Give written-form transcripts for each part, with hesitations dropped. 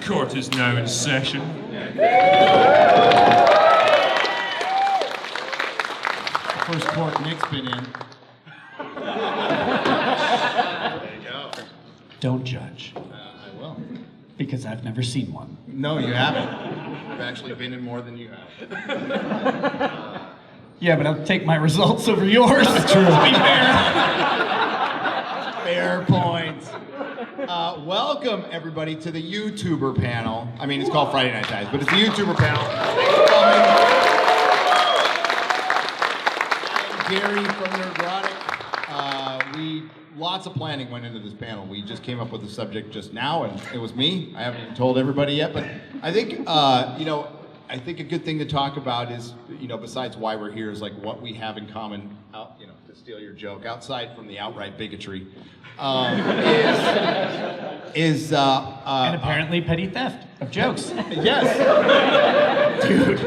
Court is now in session. First court Nick's been in. There you go. Don't judge, I will. because I've never seen one. No, you haven't. I've actually been in more than you have. Yeah, but I'll take my results over yours. True. To be fair. Fair point. Welcome, everybody, to the YouTuber panel. I mean, it's called Friday Night Dives, but it's the YouTuber panel. Thanks for coming. I'm Gary from Nerdrotic. Lots of planning went into this panel. We just came up with the subject just now, and it was me. I haven't even told everybody yet, but I think, I think a good thing to talk about is, besides why we're here, is like what we have in common, to steal your joke, outside from the outright bigotry, and apparently petty theft of jokes. Yes. Dude,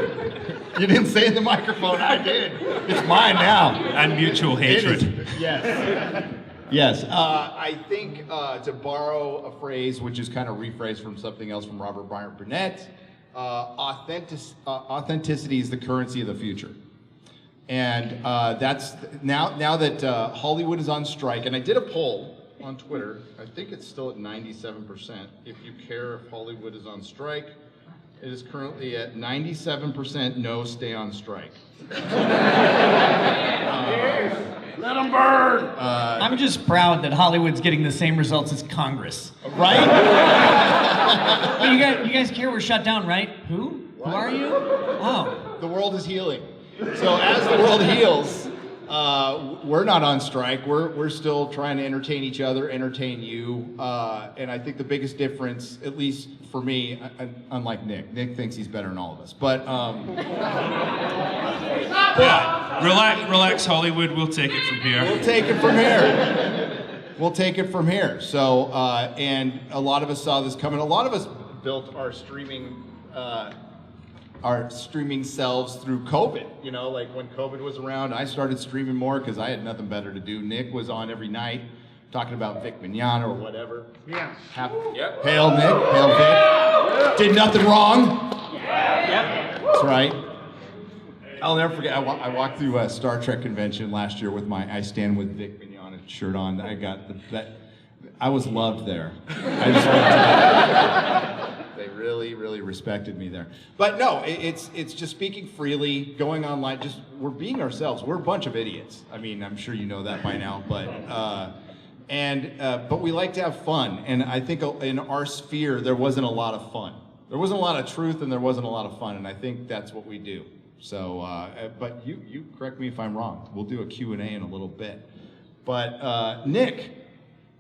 you didn't say in the microphone, I did. It's mine now. And mutual hatred. Yes. Yes. I think to borrow a phrase, which is kind of rephrased from something else from Robert Bryant Burnett, authenticity is the currency of the future. And that's now that Hollywood is on strike, and I did a poll on Twitter. I think it's still at 97%. If you care if Hollywood is on strike, it is currently at 97% no, stay on strike. Let them burn! I'm just proud that Hollywood's getting the same results as Congress. Right? Well, you guys care we're shut down, right? Who? What? Who are you? Oh. The world is healing. So as the world heals, we're not on strike. We're still trying to entertain each other, entertain you. And I think the biggest difference, at least for me, unlike Nick thinks he's better than all of us. But Relax, Hollywood. We'll take it from here. we'll take it from here. We'll take it from here. So, and a lot of us saw this coming. A lot of us built our streaming selves through COVID. Like when COVID was around, I started streaming more because I had nothing better to do. Nick was on every night talking about Vic Mignogna or whatever. Yeah. Yep. Hail Nick, hail Vic. Did nothing wrong. Yep. That's right. I'll never forget, I walked through a Star Trek convention last year with my I Stand With Vic Mignogna shirt on. I got I was loved there. I just wanted to, they really, really respected me there. But no, it's just speaking freely, going online, we're being ourselves. We're a bunch of idiots. I mean, I'm sure you know that by now, but we like to have fun. And I think in our sphere, there wasn't a lot of fun. There wasn't a lot of truth and there wasn't a lot of fun, and I think that's what we do. So, but you correct me if I'm wrong. We'll do a Q&A in a little bit. But Nick,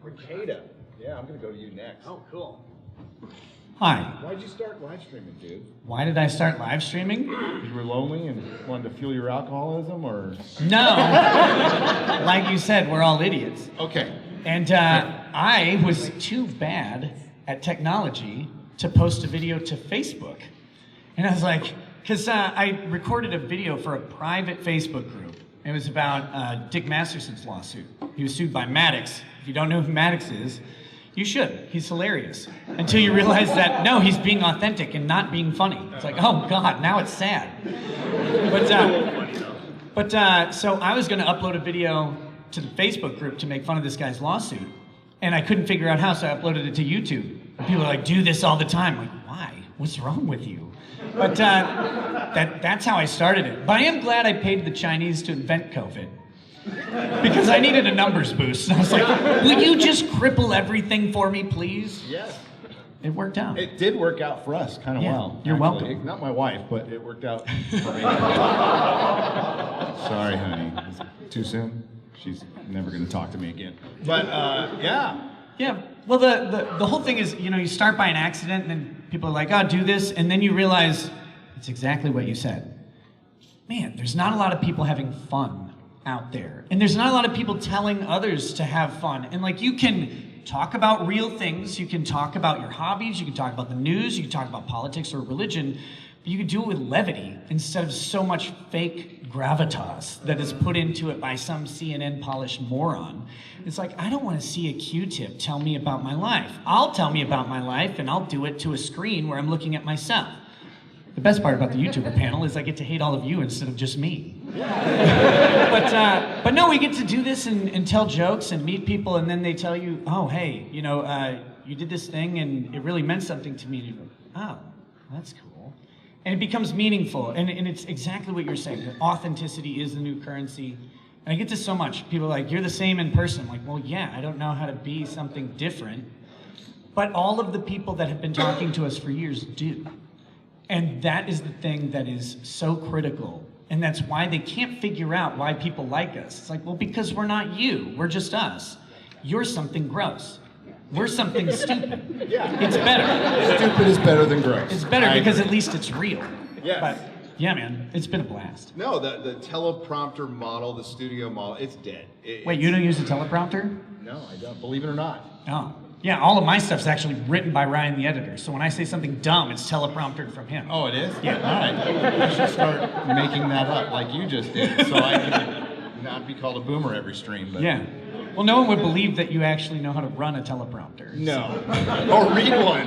Rekieta. Yeah, I'm gonna go to you next. Oh, cool. Hi. Why'd you start live streaming, dude? Why did I start live streaming? You were lonely and wanted to fuel your alcoholism, or? No. Like you said, we're all idiots. Okay. And I was too bad at technology to post a video to Facebook. And I was like, because I recorded a video for a private Facebook group. It was about Dick Masterson's lawsuit. He was sued by Maddox. If you don't know who Maddox is, you should. He's hilarious. Until you realize that, no, he's being authentic and not being funny. It's like, oh God, now it's sad. So I was gonna upload a video to the Facebook group to make fun of this guy's lawsuit. And I couldn't figure out how, so I uploaded it to YouTube. And people are like, do this all the time. I'm like, why? What's wrong with you? But that's how I started it. But I am glad I paid the Chinese to invent COVID. Because I needed a numbers boost. And I was like, will you just cripple everything for me, please? Yes. It worked out. It did work out for us kind of well. You're actually. welcome. Not my wife, but it worked out for me. Sorry, honey. Too soon? She's never going to talk to me again. But, yeah. Yeah, well, the whole thing is, you start by an accident, and then people are like, oh, do this, and then you realize it's exactly what you said. Man, there's not a lot of people having fun out there. And there's not a lot of people telling others to have fun. And like, you can talk about real things, you can talk about your hobbies, you can talk about the news, you can talk about politics or religion, But you could do it with levity instead of so much fake gravitas that is put into it by some CNN polished moron. It's like, I don't want to see a Q-tip tell me about my life. I'll tell me about my life, and I'll do it to a screen where I'm looking at myself. The best part about the YouTuber panel is I get to hate all of you instead of just me. But no, we get to do this and tell jokes and meet people, and then they tell you, oh, hey, you know, you did this thing and it really meant something to me. And you go, oh, that's cool. And it becomes meaningful, and it's exactly what you're saying. That authenticity is the new currency. And I get this so much. People are like, you're the same in person. I'm like, well, yeah, I don't know how to be something different. But all of the people that have been talking to us for years do. And that is the thing that is so critical. And that's why they can't figure out why people like us. It's like, well, because we're not you. We're just us. You're something gross. We're something stupid. Yeah. It's better. Stupid is better than gross. It's better because at least it's real. Yeah. But yeah, man, it's been a blast. No, the teleprompter model, the studio model, it's dead. Wait, you don't use a teleprompter? No, I don't. Believe it or not. Oh. Yeah, all of my stuff's actually written by Ryan, the editor. So when I say something dumb, it's telepromptered from him. Oh, it is? Yeah. All right. I should start making that up like you just did, so I can not be called a boomer every stream. But Yeah. Well, no one would believe that you actually know how to run a teleprompter. No. Or read one.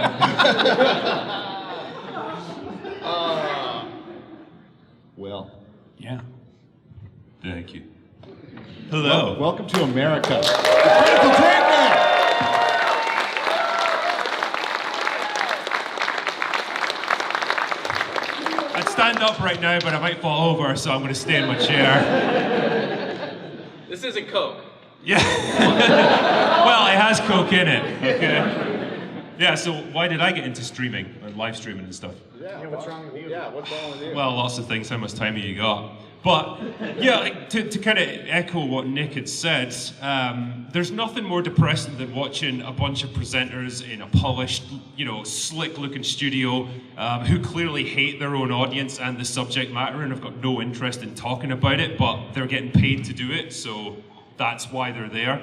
Well. Yeah. Thank you. Hello. Welcome to America. The Critical Take Man. I'd stand up right now, but I might fall over, so I'm going to stay in my chair. This isn't Coke. Yeah. Well, it has Coke in it. Okay. Yeah, so why did I get into streaming, or live streaming and stuff? Yeah, what's wrong with you? Yeah, what's wrong with you? Well, lots of things. How much time have you got? But yeah, like, to kind of echo what Nick had said, there's nothing more depressing than watching a bunch of presenters in a polished, you know, slick-looking studio who clearly hate their own audience and the subject matter and have got no interest in talking about it, but they're getting paid to do it, so that's why they're there.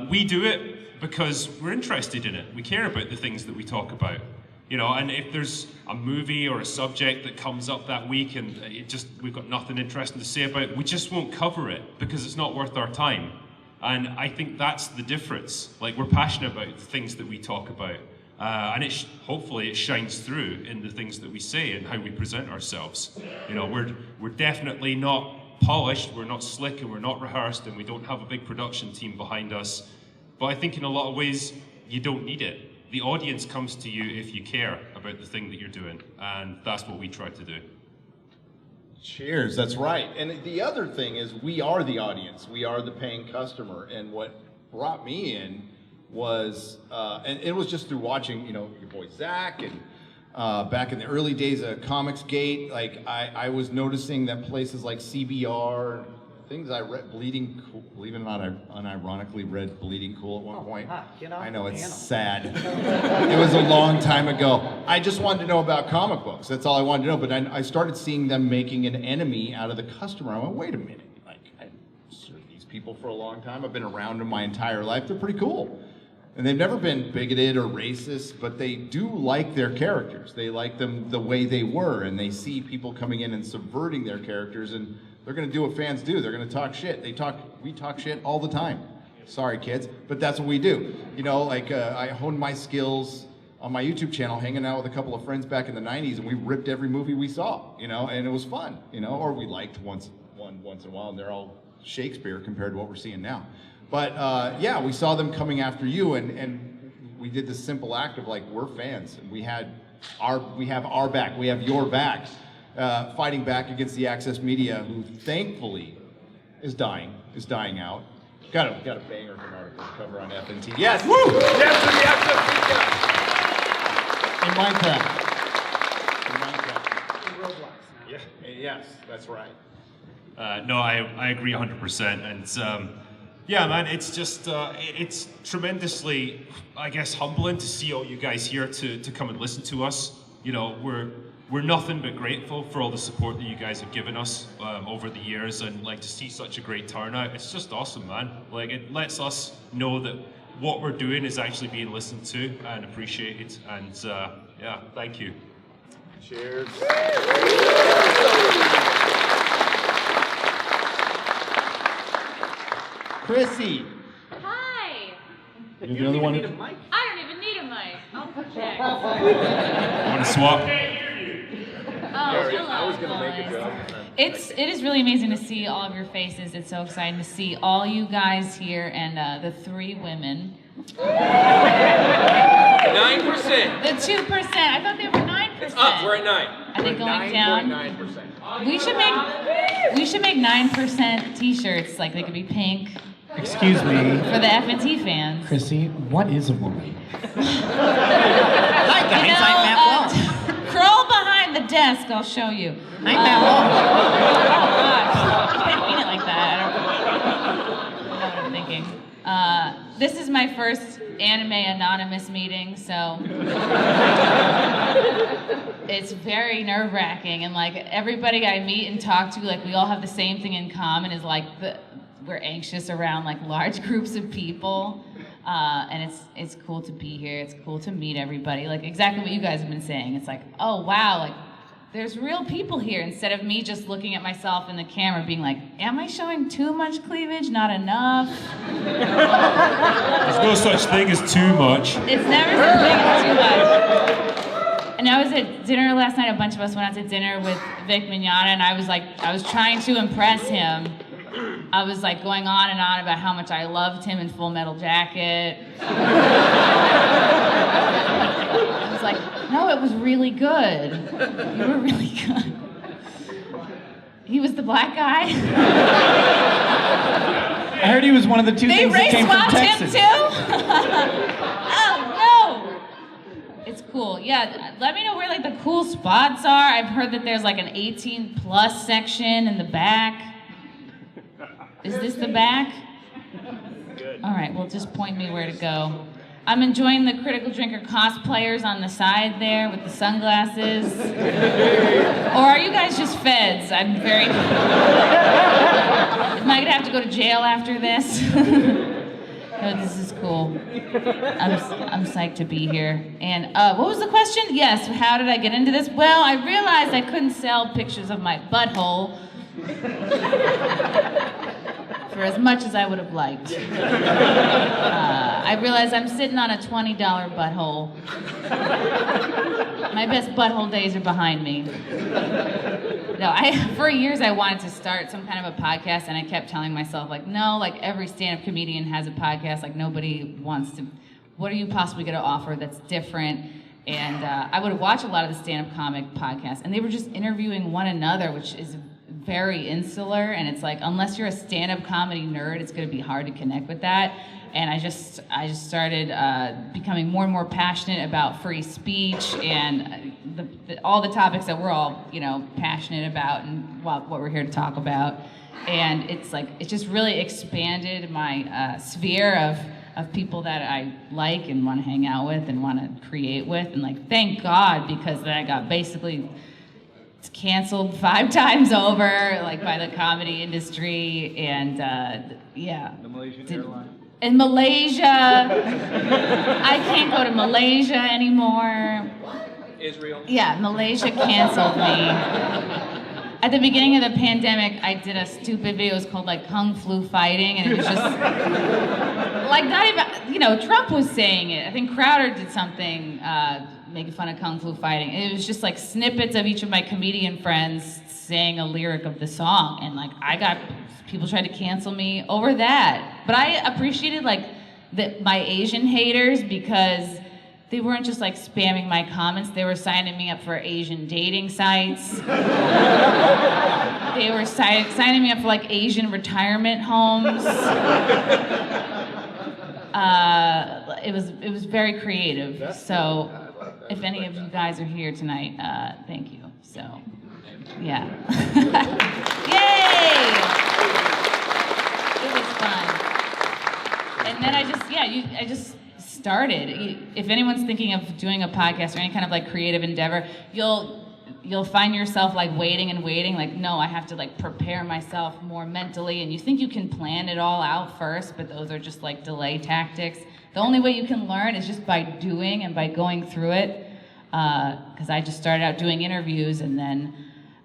We do it because we're interested in it. We care about the things that we talk about. You know, and if there's a movie or a subject that comes up that week and we've got nothing interesting to say about it, we just won't cover it because it's not worth our time. And I think that's the difference. Like, we're passionate about the things that we talk about. And hopefully it shines through in the things that we say and how we present ourselves. You know, we're definitely not polished, we're not slick, and we're not rehearsed, and we don't have a big production team behind us. But I think in a lot of ways, you don't need it. The audience comes to you if you care about the thing that you're doing, and that's what we try to do. Cheers, that's right. And the other thing is, we are the audience. We are the paying customer. And what brought me in was, and it was just through watching, you know, your boy Zach, and back in the early days of Comicsgate, like I was noticing that places like CBR, things I read, Bleeding Cool, believe it or not, I unironically read Bleeding Cool at one point. I know, it's sad. It was a long time ago. I just wanted to know about comic books. That's all I wanted to know. But I started seeing them making an enemy out of the customer. I went, wait a minute. Like, I've served these people for a long time. I've been around them my entire life. They're pretty cool. And they've never been bigoted or racist, but they do like their characters. They like them the way they were, and they see people coming in and subverting their characters, and they're gonna do what fans do. They're gonna talk shit. We talk shit all the time. Sorry, kids, but that's what we do. You know, like I honed my skills on my YouTube channel, hanging out with a couple of friends back in the '90s, and we ripped every movie we saw. You know, and it was fun. You know, or we liked once in a while, and they're all Shakespeare compared to what we're seeing now. But yeah, we saw them coming after you, and we did this simple act of like, we're fans, and we have our back, we have your back. Fighting back against the access media, who thankfully is dying out. Got a banger of an article to cover on FNT. Yes! Woo! Yes to the access media! In Minecraft. In Roblox. Yeah. Yes, that's right. No, I agree 100%. And yeah, man, it's just, it's tremendously, I guess, humbling to see all you guys here to come and listen to us. You know, we're nothing but grateful for all the support that you guys have given us over the years, and like to see such a great turnout. It's just awesome, man. Like, it lets us know that what we're doing is actually being listened to and appreciated. And yeah, thank you. Cheers. Chrissy. Hi. You're the other one. I don't even need a mic. I'll project. Want to swap? Oh, hello, guys. It is really amazing to see all of your faces. It's so exciting to see all you guys here and the 3 women. 9%. The 2%. I thought they were 9%. It's up. We're at 9. Are they going down? 9.9%. We should make 9% t-shirts, like they could be pink Excuse me, for the F&T fans. Chrissy, what is a woman? Hi guys, I'm Matt Wall. Crawl behind the desk, I'll show you. I'm Matt Wall. Oh gosh, you can't mean it like that. I don't know what I'm thinking. This is my first anime anonymous meeting, so it's very nerve-wracking, and like everybody I meet and talk to, like we all have the same thing in common, is like we're anxious around like large groups of people, and it's cool to be here. It's cool to meet everybody. Like exactly what you guys have been saying. It's like, oh wow, like there's real people here, instead of me just looking at myself in the camera being like, am I showing too much cleavage? Not enough? There's no such thing as too much. It's never such thing as too much. And I was at dinner last night. A bunch of us went out to dinner with Vic Mignogna, and I was trying to impress him. I was like going on and on about how much I loved him in Full Metal Jacket. I was like, no, it was really good. You were really good. He was the black guy. I heard he was one of the 2 They things that race came from swapped him Texas. too? Oh no! It's cool. Yeah, let me know where like the cool spots are. I've heard that there's like an 18+ section in the back. Is this the back? Good. All right, well, just point me where to go. I'm enjoying the Critical Drinker cosplayers on the side there with the sunglasses. Or are you guys just feds? I'm very... Am I gonna have to go to jail after this? No, this is cool. I'm psyched to be here. And what was the question? Yes, how did I get into this? Well, I realized I couldn't sell pictures of my butthole for as much as I would have liked. I realized I'm sitting on a $20 butthole. My best butthole days are behind me. No, for years I wanted to start some kind of a podcast, and I kept telling myself, like, no, like every stand-up comedian has a podcast, like nobody wants to, what are you possibly gonna offer that's different? And I would watch a lot of the stand-up comic podcasts, and they were just interviewing one another, which is very insular, and it's like, unless you're a stand-up comedy nerd, it's gonna be hard to connect with that. And I just started becoming more and more passionate about free speech and all the topics that we're all, passionate about and what we're here to talk about. And it's like, it just really expanded my sphere of people that I like and want to hang out with and want to create with. And like, thank God, because then I got basically canceled 5 times over, like by the comedy industry, and yeah. The Malaysian airline. In Malaysia, I can't go to Malaysia anymore. Israel. Yeah, Malaysia canceled me. At the beginning of the pandemic, I did a stupid video. It was called like Kung Flu Fighting, and it was just like not even, Trump was saying it. I think Crowder did something making fun of Kung Flu Fighting. It was just like snippets of each of my comedian friends saying a lyric of the song, and like people tried to cancel me over that. But I appreciated like my Asian haters, because they weren't just like spamming my comments, they were signing me up for Asian dating sites. They were signing me up for like Asian retirement homes. It was very creative. So if any of you guys are here tonight, thank you. So yeah. Yay! It was fun. And then I just started. If anyone's thinking of doing a podcast or any kind of like creative endeavor, you'll find yourself like waiting and waiting, like, no, I have to like prepare myself more mentally, and you think you can plan it all out first, but those are just like delay tactics. The only way you can learn is just by doing and by going through it. because I just started out doing interviews, and then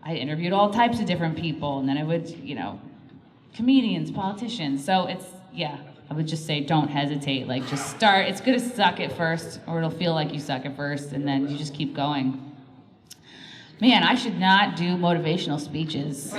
I interviewed all types of different people, and then I would, comedians, politicians. So I would just say don't hesitate. Like, just start. It's good to suck at first, or it'll feel like you suck at first, and then you just keep going. Man, I should not do motivational speeches.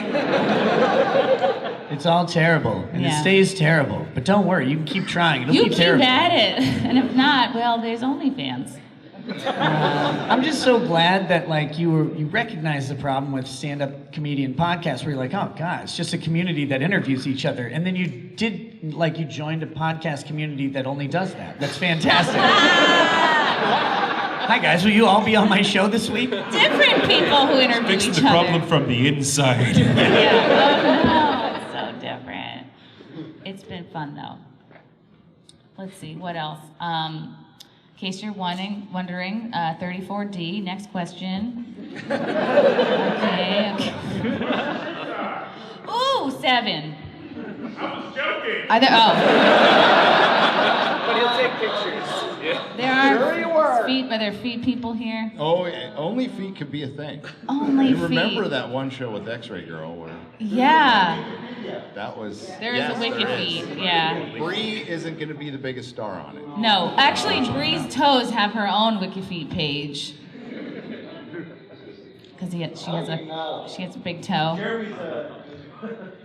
It's all terrible, and it stays terrible. But don't worry, you can keep trying. It'll You be keep terrible. at it, and if not, well, there's OnlyFans. I'm just so glad that you recognize the problem with stand-up comedian podcasts, where you're like, oh god, it's just a community that interviews each other, and then you joined a podcast community that only does that. That's fantastic. Hi guys, will you all be on my show this week? Different people who interview Fixing each the other. problem from the inside. Yeah. Oh no, it's so different. It's been fun though. Let's see, what else? In case you're wondering, 34D, next question. Okay. Ooh, 7. Are there, But he'll take pictures. there are feet, are there feet people here? Oh, only feet could be a thing. Only You feet. remember that one show with X-Ray Girl where Yeah, that was... there is yes, a wicked there is. feet, yeah. Bree isn't going to be the biggest star on it. No, actually, Bree's Toes have her own WikiFeet page. Because she has a big toe.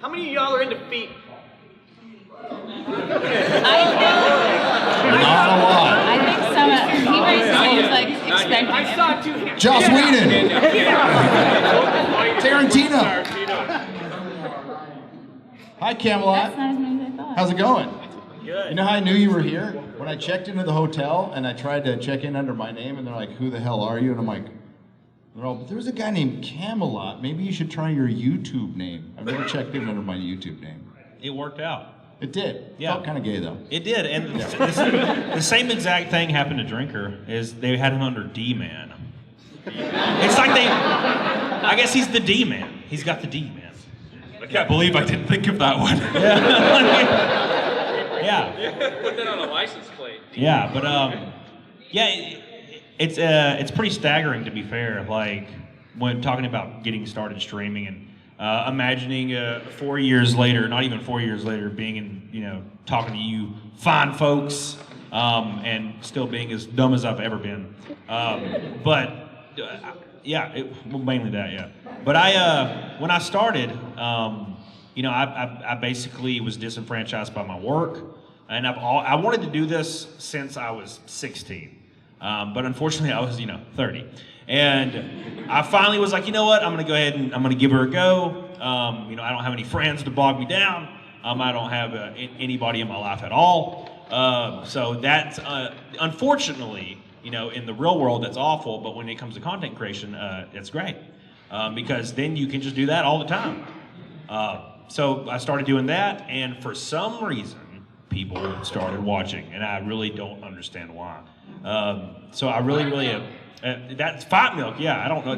How many of y'all are into feet? Not a lot. I think he raised his hand like expecting I saw 2 hands. Joss Whedon. Tarantino. Hi, Camelot. That's not as many as I thought. How's it going? Good. You know how I knew you were here? When I checked into the hotel and I tried to check in under my name, and they're like, "Who the hell are you?" And I'm like, "But there's a guy named Camelot. Maybe you should try your YouTube name." I've never checked in under my YouTube name. It worked out. It did. Yeah. Felt kind of gay though. It did, and the same exact thing happened to Drinker. Is they had him under D-Man. It's like I guess he's the D-Man. He's got the D-Man. I can't believe I didn't think of that one. Yeah. Put that on a license plate. Yeah, but it's pretty staggering, to be fair. Like when talking about getting started streaming and imagining 4 years later, not even 4 years later, being in talking to you fine folks and still being as dumb as I've ever been. Mainly that, yeah. But when I started, I basically was disenfranchised by my work, and I wanted to do this since I was 16, but unfortunately I was 30, and I finally was like, you know what, I'm gonna go ahead and I'm gonna give her a go. I don't have any friends to bog me down. I don't have anybody in my life at all. So that's unfortunately, in the real world, that's awful. But when it comes to content creation, it's great because then you can just do that all the time. So I started doing that, and for some reason, people started watching, and I really don't understand why. So I really that's Fight Milk. Yeah, I don't know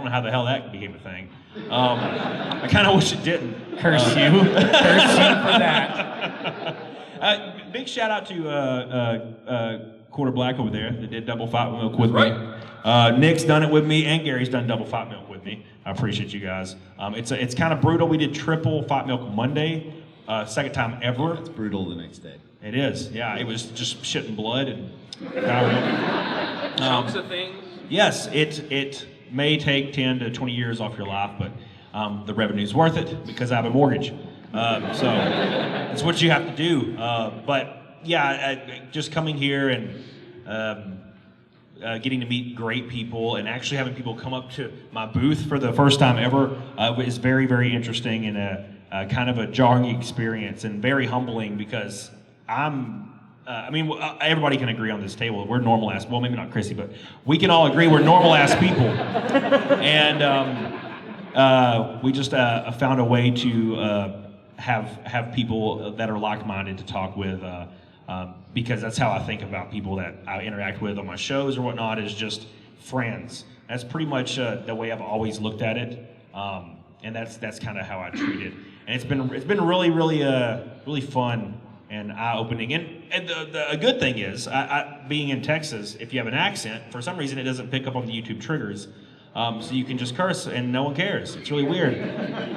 how the hell that became a thing. I kind of wish it didn't. Curse you. Curse you for that. Big shout out to Quarter Black over there that did Double Fight Milk with me. Nick's done it with me, and Gary's done Double Fight Milk with me. I appreciate you guys. It's kind of brutal. We did Triple Fight Milk Monday, second time ever. It's brutal the next day. It is, yeah. It was just shit and blood and Chunks of things. yes, it may take 10 to 20 years off your life, but the revenue's worth it because I have a mortgage. So it's what you have to do. But yeah, just coming here and getting to meet great people and actually having people come up to my booth for the first time ever is very, very interesting and a kind of a jarring experience and very humbling because everybody can agree on this table. We're normal ass. Well, maybe not Chrissy, but we can all agree we're normal ass people. And we just found a way to have people that are like-minded to talk with, because that's how I think about people that I interact with on my shows or whatnot, is just friends. That's pretty much the way I've always looked at it, and that's kind of how I treat it. And it's been really, really, really fun and eye-opening. And a good thing is, being in Texas, if you have an accent, for some reason it doesn't pick up on the YouTube triggers. So you can just curse and no one cares. It's really weird.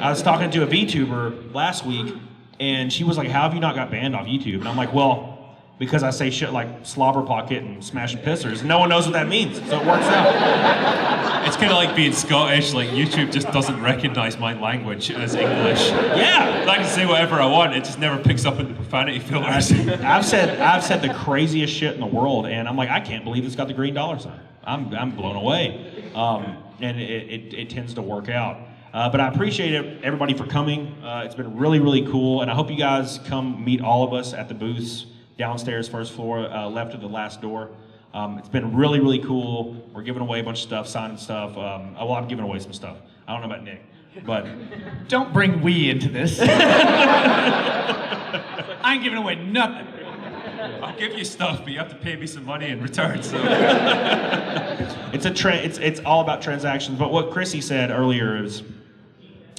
I was talking to a VTuber last week, and she was like, how have you not got banned off YouTube? And I'm like, well, because I say shit like slobber pocket and smashing pissers, and no one knows what that means, so it works out. It's kind of like being Scottish, like YouTube just doesn't recognize my language as English. Yeah. I can say whatever I want, it just never picks up in the profanity filters. I've said the craziest shit in the world, and I'm like, I can't believe it's got the green dollar sign. I'm blown away. And it tends to work out. But I appreciate everybody for coming. It's been really, really cool, and I hope you guys come meet all of us at the booths downstairs, first floor, left of the last door. It's been really, really cool. We're giving away a bunch of stuff, signing stuff. Well, I'm giving away some stuff. I don't know about Nick, but Don't bring we into this. I ain't giving away nothing. I'll give you stuff, but you have to pay me some money in return. So it's all about transactions. But what Chrissy said earlier is,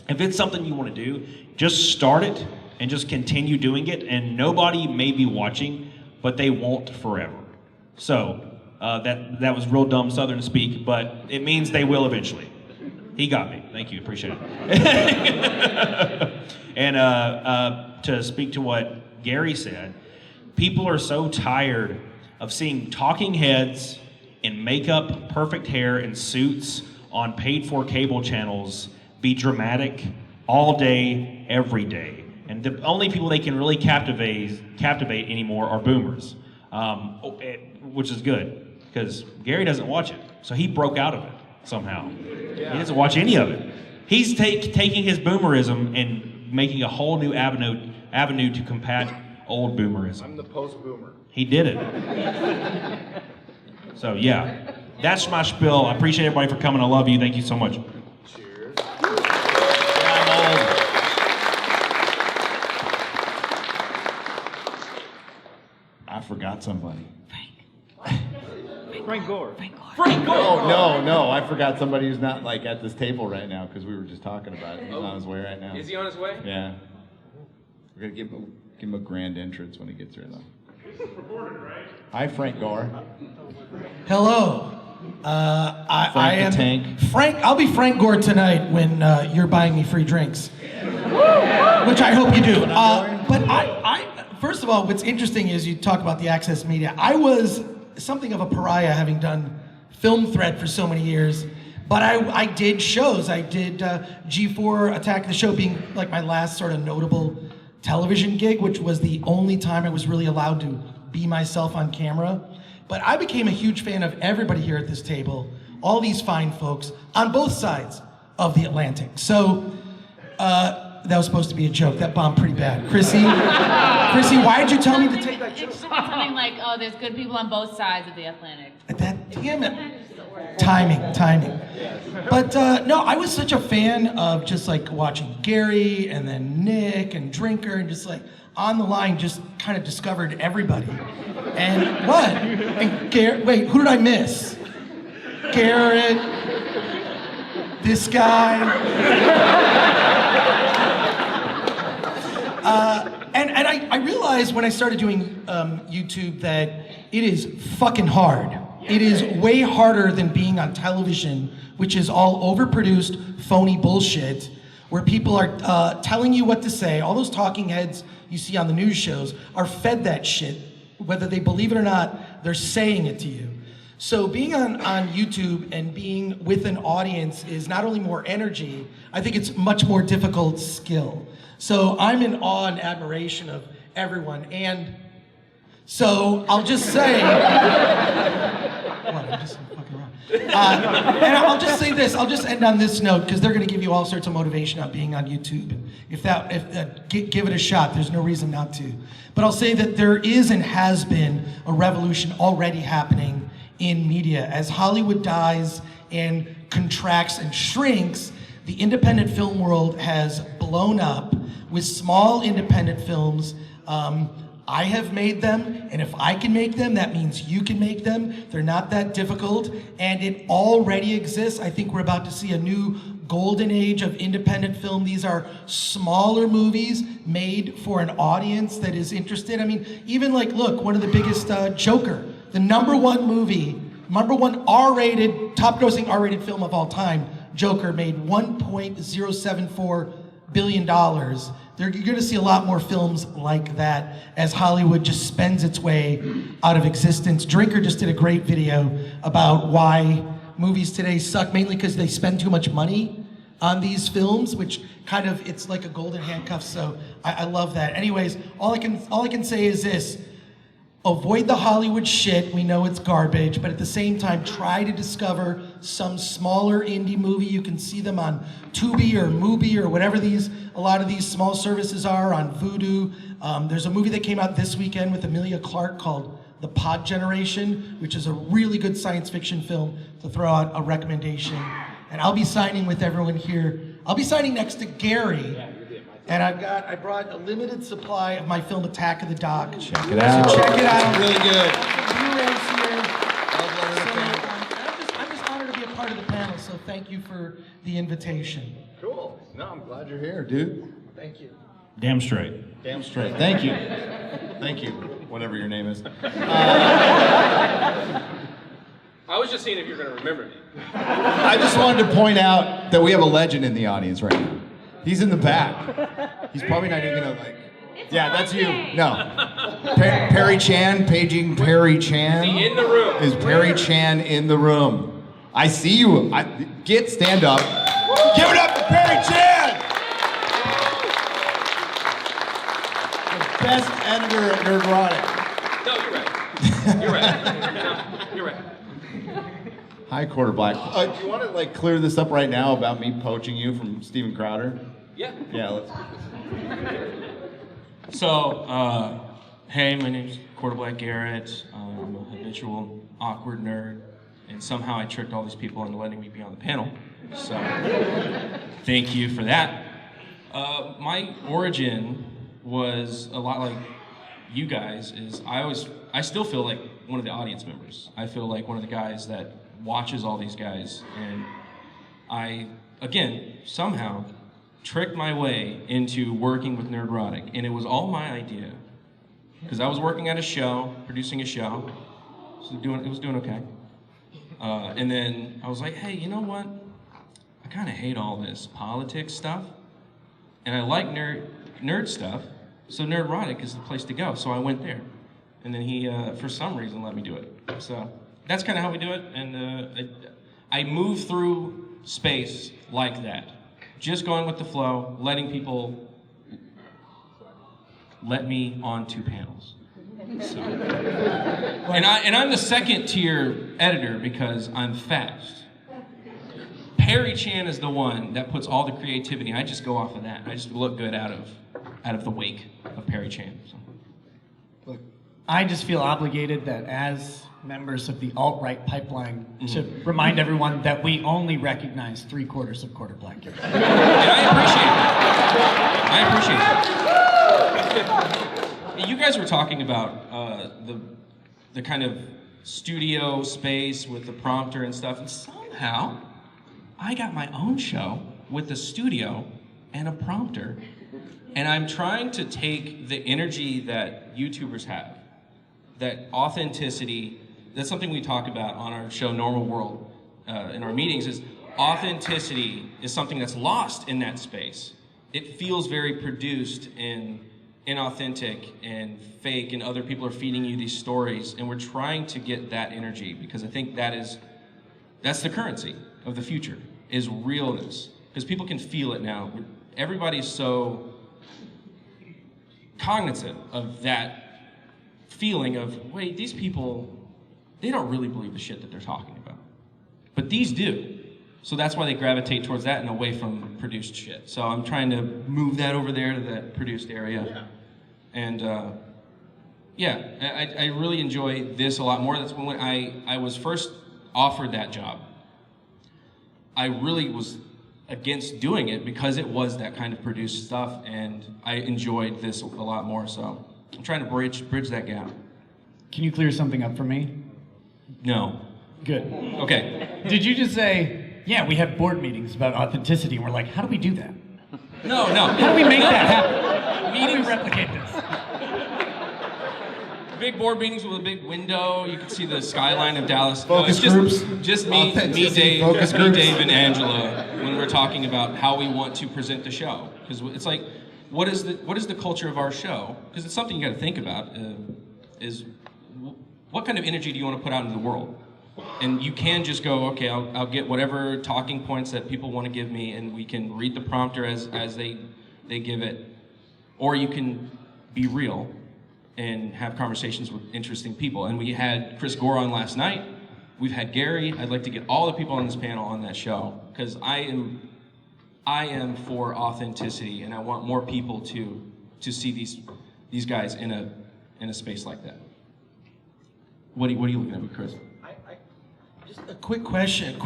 if it's something you want to do, just start it and just continue doing it. And nobody may be watching, but they won't forever. So that was real dumb Southern speak, but it means they will eventually. He got me. Thank you. Appreciate it. And to speak to what Gary said, people are so tired of seeing talking heads in makeup, perfect hair, and suits on paid-for cable channels be dramatic all day, every day. And the only people they can really captivate anymore are boomers, which is good, because Gary doesn't watch it, so he broke out of it somehow. Yeah. He doesn't watch any of it. He's taking his boomerism and making a whole new avenue to combat old boomerism. I'm the post-boomer. He did it. So yeah, that's my spiel. I appreciate everybody for coming. I love you. Thank you so much. Cheers. I forgot somebody. Frank Gore. Oh, no, I forgot somebody who's not like at this table right now because we were just talking about it. He's on his way right now. Is he on his way? Yeah. We're gonna give him a grand entrance when he gets here, though. This is recorded, right? Hi, Frank Gore. Hello. I am the Tank. Frank. I'll be Frank Gore tonight when you're buying me free drinks, which I hope you do. But I first of all, what's interesting is you talk about the access media. I was something of a pariah, having done Film Thread for so many years. But I did shows. I did G4 Attack the Show being like my last sort of notable television gig, which was the only time I was really allowed to be myself on camera. But I became a huge fan of everybody here at this table, all these fine folks on both sides of the Atlantic. So that was supposed to be a joke. That bombed pretty bad. Chrissy, why did you tell me to take that joke? It should be something like, oh, there's good people on both sides of the Atlantic. Damn it. Timing. But no, I was such a fan of just like watching Gary and then Nick and Drinker and just like on the line, just kind of discovered everybody. And what? And wait, who did I miss? Garrett, this guy. And I realized when I started doing YouTube that it is fucking hard. It is way harder than being on television, which is all overproduced, phony bullshit, where people are telling you what to say. All those talking heads you see on the news shows are fed that shit. Whether they believe it or not, they're saying it to you. So being on YouTube and being with an audience is not only more energy, I think it's much more difficult skill. So I'm in awe and admiration of everyone. And so I'll just say, what, I'm just fucking wrong. And I'll just say this, I'll just end on this note, because they're gonna give you all sorts of motivation on being on YouTube. And give it a shot, there's no reason not to. But I'll say that there is and has been a revolution already happening in media. As Hollywood dies and contracts and shrinks, the independent film world has blown up with small independent films. I have made them, and if I can make them, that means you can make them. They're not that difficult, and it already exists. I think we're about to see a new golden age of independent film. These are smaller movies made for an audience that is interested. I mean, even like, look, one of the biggest, Joker, the number one R-rated, top-grossing R-rated film of all time, Joker, made $1.074 billion. You're going to see a lot more films like that as Hollywood just spends its way out of existence. Drinker just did a great video about why movies today suck, mainly because they spend too much money on these films, which kind of, it's like a golden handcuff, so I love that. Anyways, all I can say is this: avoid the Hollywood shit. We know it's garbage, but at the same time, try to discover some smaller indie movie. You can see them on Tubi or Mubi or whatever a lot of these small services are, on Vudu. There's a movie that came out this weekend with Emilia Clarke called The Pod Generation, which is a really good science fiction film, to throw out a recommendation. And I'll be signing with everyone here. I'll be signing next to Gary. And I brought a limited supply of my film Attack of the Dog. Check it out. So check it out. It's really good. Blu-ray's here. I'm just honored to be a part of the panel, so thank you for the invitation. Cool. No, I'm glad you're here, dude. Thank you. Damn straight. Damn straight. Thank you. Thank you. Whatever your name is. I was just seeing if you're going to remember me. I just wanted to point out that we have a legend in the audience right now. He's in the back. He's probably not even gonna like. Yeah, that's you. No. Perry Chan, paging Perry Chan. Is he in the room? Is Perry Chan in the room? I see you. Stand up. Give it up for Perry Chan! The best editor at Nerdrotic. No, you're right. You're right. No, you're right. Hi, Quarter Black. Do you want to like clear this up right now about me poaching you from Steven Crowder? Yeah. Yeah, let's. So, hey, my name's Quarter Black Garrett. I'm a habitual awkward nerd, and somehow I tricked all these people into letting me be on the panel. So, thank you for that. My origin was a lot like you guys. I still feel like one of the audience members. I feel like one of the guys that watches all these guys, and I, again, somehow tricked my way into working with Nerdrotic, and it was all my idea, because I was working at a show, producing a show, so it was doing okay, and then I was like, hey, you know what, I kind of hate all this politics stuff, and I like nerd stuff, so Nerdrotic is the place to go, so I went there, and then he, for some reason, let me do it, so that's kind of how we do it, and I move through space like that. Just going with the flow, letting people let me onto panels. So. And I'm the second tier editor because I'm fast. Perry Chan is the one that puts all the creativity. I just go off of that. I just look good out of the wake of Perry Chan. So. Look, I just feel obligated that as members of the alt-right pipeline to remind everyone that we only recognize 3/4 of Quarter Black. And I appreciate it. You guys were talking about the kind of studio space with the prompter and stuff, and somehow I got my own show with a studio and a prompter, and I'm trying to take the energy that YouTubers have, that authenticity. That's something we talk about on our show, Normal World, in our meetings, is authenticity is something that's lost in that space. It feels very produced and inauthentic and fake, and other people are feeding you these stories, and we're trying to get that energy, because I think that's the currency of the future, is realness, because people can feel it now. Everybody's so cognizant of that feeling of, wait, these people, they don't really believe the shit that they're talking about. But these do. So that's why they gravitate towards that and away from produced shit. So I'm trying to move that over there to that produced area. Yeah. And I really enjoy this a lot more. That's when I was first offered that job. I really was against doing it because it was that kind of produced stuff, and I enjoyed this a lot more. So I'm trying to bridge that gap. Can you clear something up for me? No. Good. Okay. Did you just say Yeah, we have board meetings about authenticity, and we're like, how do we do that? No. How do we make that happen? How do we replicate this? Big board meetings with a big window. You can see the skyline of Dallas. Focus it's groups. Just me, Authenticity Dave, focus groups. Dave, and Angela when we're talking about how we want to present the show. Because it's like, what is the culture of our show? Because it's something you got to think about. What kind of energy do you want to put out into the world? And you can just go, okay, I'll get whatever talking points that people want to give me, and we can read the prompter as they give it, or you can be real and have conversations with interesting people. And we had Chris Gore on last night. We've had Gary. I'd like to get all the people on this panel on that show because I am for authenticity, and I want more people to see these guys in a space like that. What are you looking at me, Chris? Just a quick question.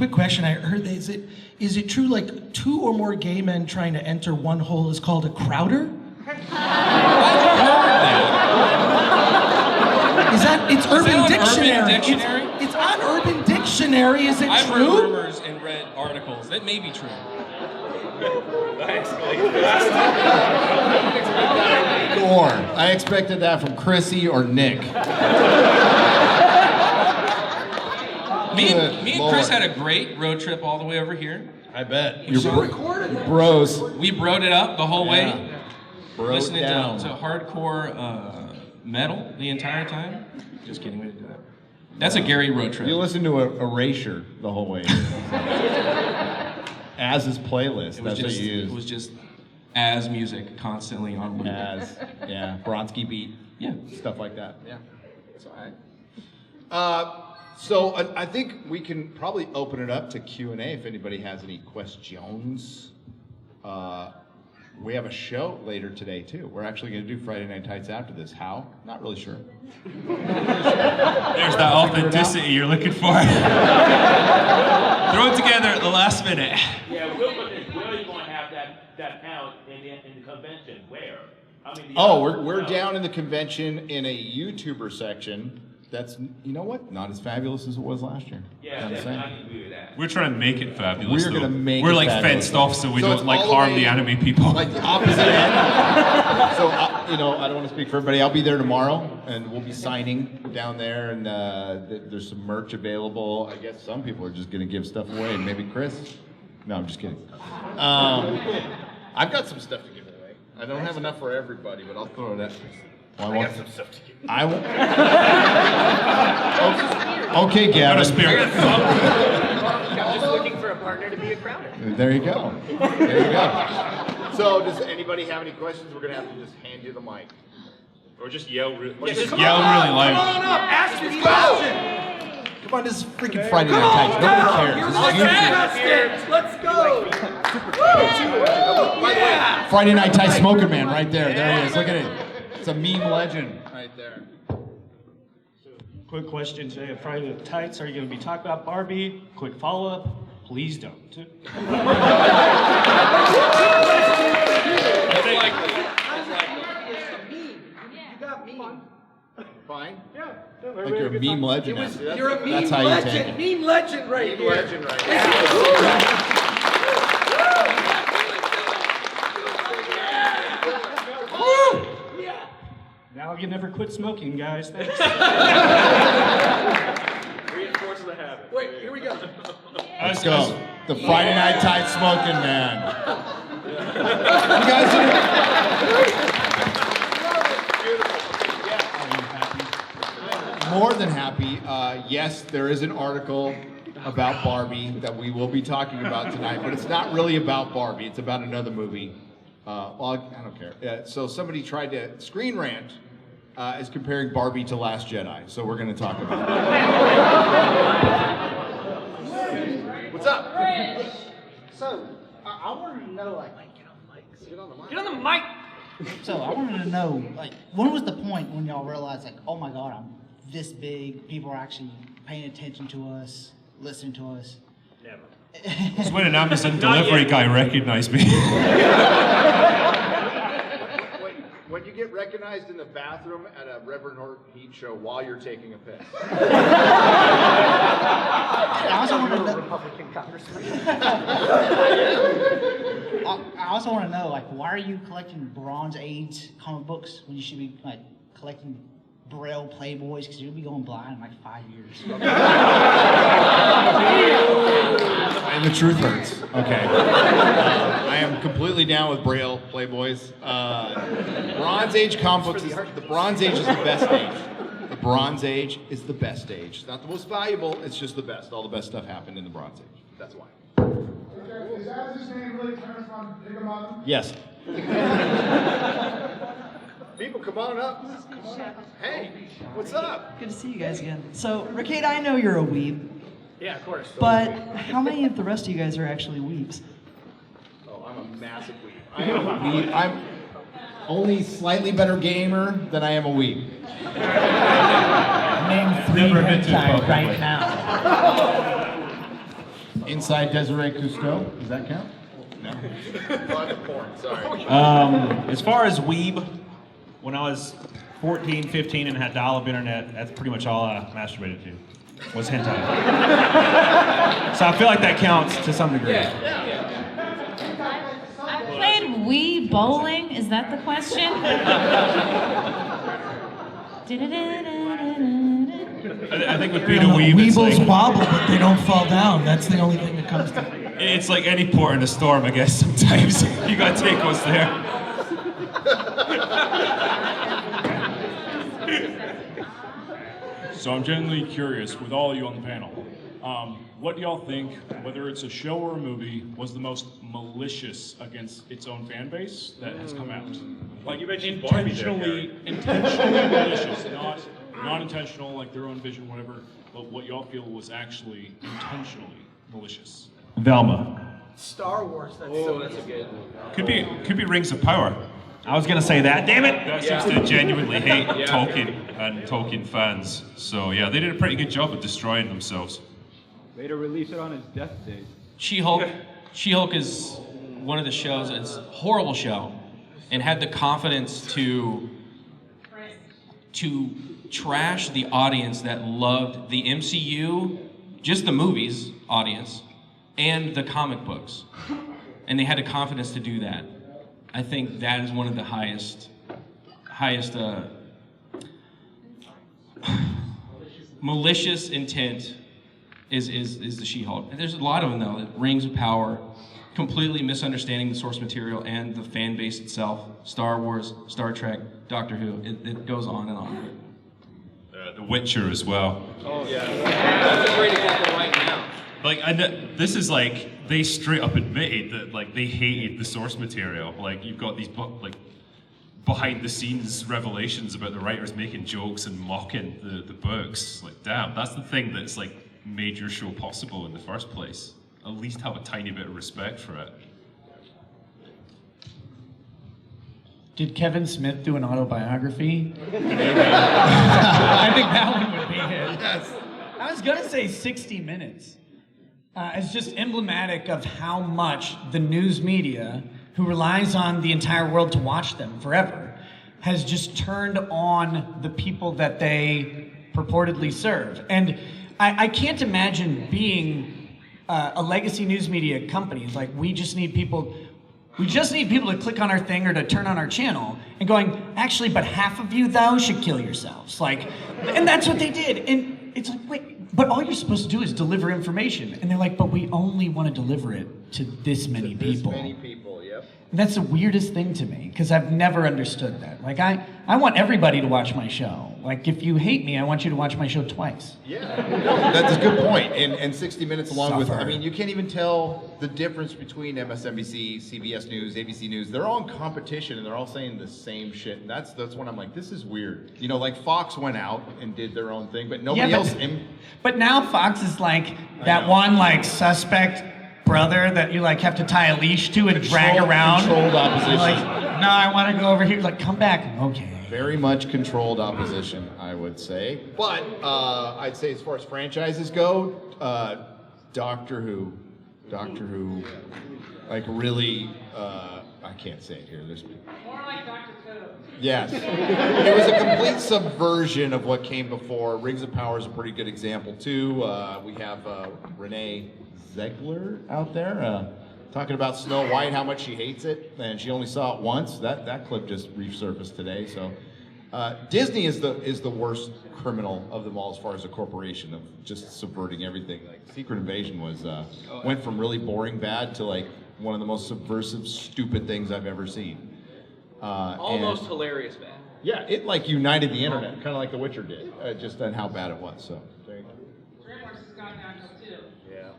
I heard that is it true like 2 or more gay men trying to enter one hole is called a crowder? Is that it's Urban Dictionary? It's on Urban Dictionary. Is it I've true? heard rumors and read articles. That may be true. Gore. I expected that from Chrissy or Nick. Me and Chris had a great road trip all the way over here. I bet. You're bros. We broed it up the whole way. Broed Listening down. to hardcore metal the entire time. Just kidding, we didn't do that. That's a Gary road trip. You listen to Erasure the whole way. As his playlist, that's what you use. It was just as music constantly on loop. Yeah, Bronski beat. Yeah. Stuff like that. Yeah. That's all right. So I think we can probably open it up to Q&A if anybody has any questions. We have a show later today too. We're actually going to do Friday Night Tights after this. How? Not really sure. There's that authenticity you're looking for. Throw it together at the last minute. Yeah, where are you going to have that panel in the convention? Where? We're down in the convention in a YouTuber section. That's, you know what? Not as fabulous as it was last year. Yeah, You know what I'm saying? I agree with that. We're trying to make it fabulous. We're gonna make We're it like fabulous. fenced off so we So don't it's like all the harm way- the enemy people. Like the opposite end. So, I don't want to speak for everybody. I'll be there tomorrow, and we'll be signing down there, and there's some merch available. I guess some people are just going to give stuff away. Maybe Chris? No, I'm just kidding. I've got some stuff to give away. I don't have enough for everybody, but I'll throw it at you. Well, I got some stuff to give. Okay, Gavin. Got a spirit. I'm just looking for a partner to be a crowder. There you go. There you go. So, does anybody have any questions? We're going to have to just hand you the mic. Or just yell. Yell really loud. Ask your question. Come on, this is freaking Friday Night Tights. Nobody cares. This is YouTube. Let's go. By the way, Friday Night Tights Smoking Man right there. There he is. Look at it. It's a meme legend right there. Quick question today at Friday Night Tights. Are you going to be talking about Barbie? Quick follow-up. Please don't. Fine? Yeah. Like you're a meme legend. You're a meme That's how you take legend. it. Meme legend right here. Legend right here. Now you never quit smoking, guys. Thanks. Reinforce the habit. Wait, here we go. Let's go. The Friday Night Tights Smoking Man. You guys are more than happy. Yes, there is an article about Barbie that we will be talking about tonight, but it's not really about Barbie. It's about another movie. Well, I don't care. So somebody tried to Screen Rant is comparing Barbie to Last Jedi, so we're going to talk about it. What's up? So, I wanted to know, like, Get on the mic. get on the mic. So, I wanted to know, like, when was the point when y'all realized, like, oh my God, I'm this big, people are actually paying attention to us, listening to us? Never. It's when an Amazon delivery guy recognized me. When you get recognized in the bathroom at a Reverend Horton Heat show while you're taking a piss. I also wanted to know, Republican congressman. I also want to know, like, why are you collecting Bronze Age comic books when you should be like collecting Braille Playboys? Because you'll be going blind in like 5 years. And the truth hurts. Okay. I am completely down with Braille Playboys. Bronze Age comic books. The Bronze Age is the best age. The Bronze Age is the best age. It's not the most valuable. It's just the best. All the best stuff happened in the Bronze Age. That's why. Is that his name really turns on Higginbotham? Yes. People, come on up. Hey, what's up? Good to see you guys again. So, Rekieta, I know you're a weeb, Yeah, of course. but how many of the rest of you guys are actually weebs? Oh, I'm a massive weeb. I am a weeb. I'm only slightly better gamer than I am a weeb. Name 3 hentai right now. Inside Desiree Cousteau, does that count? No. Porn, sorry. As far as weeb, when I was 14, 15 and had dial-up internet, that's pretty much all I masturbated to, was hentai. So I feel like that counts to some degree. I played Wii bowling. Is that the question? I think with being a weeb, it's Weebles like, wobble, but they don't fall down. That's the only thing that comes to it's like any port in a storm, I guess. Sometimes you gotta take what's there. So I'm genuinely curious, with all of you on the panel, what do y'all think, whether it's a show or a movie, was the most malicious against its own fan base that has come out? Like You mentioned Barbie there, intentionally malicious, not intentional, like their own vision, whatever, but what y'all feel was actually intentionally malicious. Velma. Star Wars. That's a good. Could be Rings of Power. I was gonna say that, damn it! That seems to genuinely hate Tolkien and Tolkien fans. So yeah, they did a pretty good job of destroying themselves. Way to release it on his death date. She-Hulk. She-Hulk is one of the shows. It's a horrible show, and had the confidence to trash the audience that loved the MCU, just the movies audience, and the comic books, and they had the confidence to do that. I think that is one of the highest malicious intent is the She-Hulk. And there's a lot of them though. Rings of Power, completely misunderstanding the source material and the fan base itself. Star Wars, Star Trek, Doctor Who. It goes on and on. The Witcher as well. Oh yeah. That's a great example right now. Like, this is like, they straight up admitted that like they hated the source material. Like, you've got these behind the scenes revelations about the writers making jokes and mocking the books. Like, damn, that's the thing that's like made your show possible in the first place. At least have a tiny bit of respect for it. Did Kevin Smith do an autobiography? I think that one would be it. Yes. I was gonna say 60 Minutes. It's just emblematic of how much the news media, who relies on the entire world to watch them forever, has just turned on the people that they purportedly serve. And I can't imagine being a legacy news media company. It's like, we just need people to click on our thing or to turn on our channel, and going, actually, but half of you though should kill yourselves. Like, and that's what they did. And it's like, wait, but all you're supposed to do is deliver information. And they're like, but we only want to deliver it to this many people. This many people, yep. And that's the weirdest thing to me, because I've never understood that. Like, I want everybody to watch my show. Like, if you hate me, I want you to watch my show twice. Yeah, no, that's a good point. And 60 Minutes along with, Suffer. I mean, you can't even tell the difference between MSNBC, CBS News, ABC News. They're all in competition and they're all saying the same shit. And that's when I'm like, this is weird. You know, like Fox went out and did their own thing, but nobody else. But now Fox is like that one like suspect brother that you like have to tie a leash to and drag around. Controlled opposition. Like, no, I want to go over here. Like, come back. Okay. Very much controlled opposition, I would say. But I'd say as far as franchises go, Doctor Who, like really, I can't say it here. There's More like Dr. Who. Yes. It was a complete subversion of what came before. Rings of Power is a pretty good example too. We have Renee Zegler out there, talking about Snow White, how much she hates it, and she only saw it once. That clip just resurfaced today. So Disney is the worst criminal of them all as far as a corporation of just subverting everything. Like Secret Invasion went from really boring bad to like one of the most subversive, stupid things I've ever seen. Almost hilarious, man. Yeah, it like united the internet, kind of like The Witcher did, just on how bad it was. So there you go.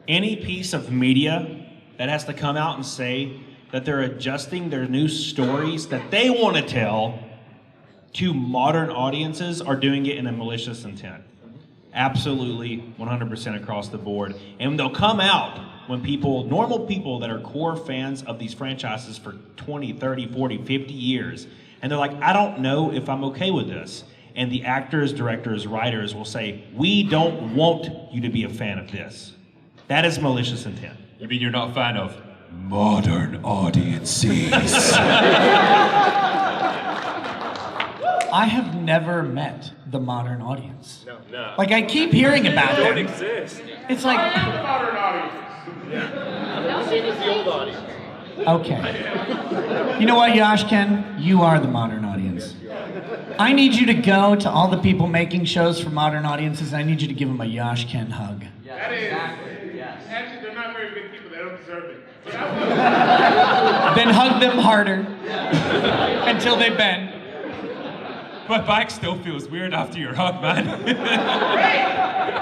Any piece of media that has to come out and say that they're adjusting their news stories that they want to tell to modern audiences are doing it in a malicious intent. Absolutely, 100% across the board. And they'll come out when normal people that are core fans of these franchises for 20, 30, 40, 50 years, and they're like, I don't know if I'm okay with this. And the actors, directors, writers will say, we don't want you to be a fan of this. That is malicious intent. You mean you're not a fan of modern audiences? I have never met the modern audience. No. Like, I keep hearing about They don't them. exist. It's like, Modern audience. Yeah. Same as the old audience. okay. You know what, Yoshken? You are the modern audience. I need you to go to all the people making shows for modern audiences, and I need you to give them a Yoshken hug. That is. Actually, they're not very good people. They don't deserve it. But Then hug them harder until they bend. My back still feels weird after your hug, man.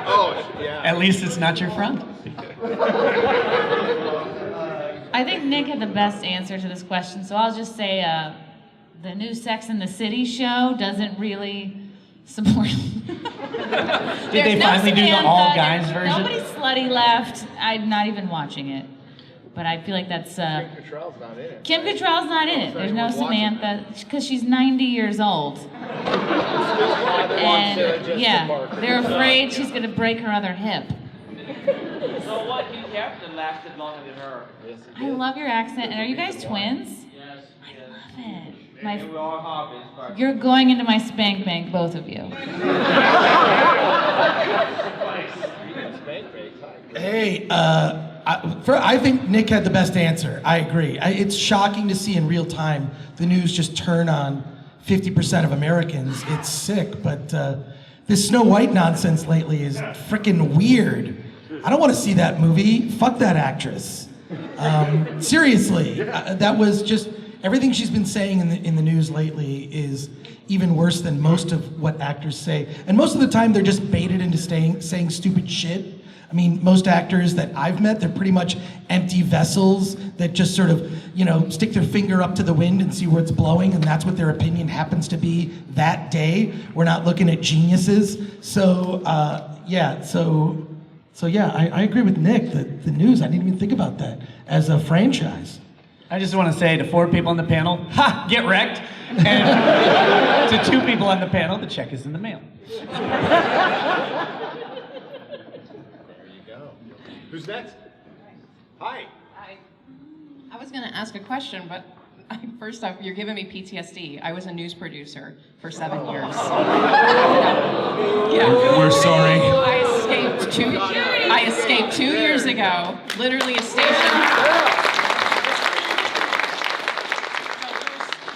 Oh, yeah. At least it's not your front. I think Nick had the best answer to this question, so I'll just say the new Sex and the City show doesn't really support. Did they finally do the all guys version? Nobody slutty left. I'm not even watching it, but I feel like that's. Kim Cattrall's not in it. Kim Cattrall's not in it. There's no Samantha because she's 90 years old. And yeah, they're afraid she's gonna break her other hip. So what? Hugh Hefner lasted longer than her. Yes, I love your accent. And are you guys twins? Yes. I love it. And we're all hobbies. You're going into my spank bank, both of you. Hey, I think Nick had the best answer. I agree. It's shocking to see in real time the news just turn on 50% of Americans. It's sick, but this Snow White nonsense lately is freaking weird. I don't want to see that movie. Fuck that actress. Seriously, that was just everything she's been saying in the news lately is even worse than most of what actors say. And most of the time, they're just baited into saying stupid shit. I mean, most actors that I've met, they're pretty much empty vessels that just sort of, stick their finger up to the wind and see where it's blowing, and that's what their opinion happens to be that day. We're not looking at geniuses. So, I agree with Nick that the news, I didn't even think about that as a franchise. I just want to say to 4 people on the panel, ha, get wrecked. And to 2 people on the panel, the check is in the mail. Who's next? Hi. I was going to ask a question, but first off, you're giving me PTSD. I was a news producer for 7 years. Yeah. We're sorry. I escaped 2 years ago. Literally a station.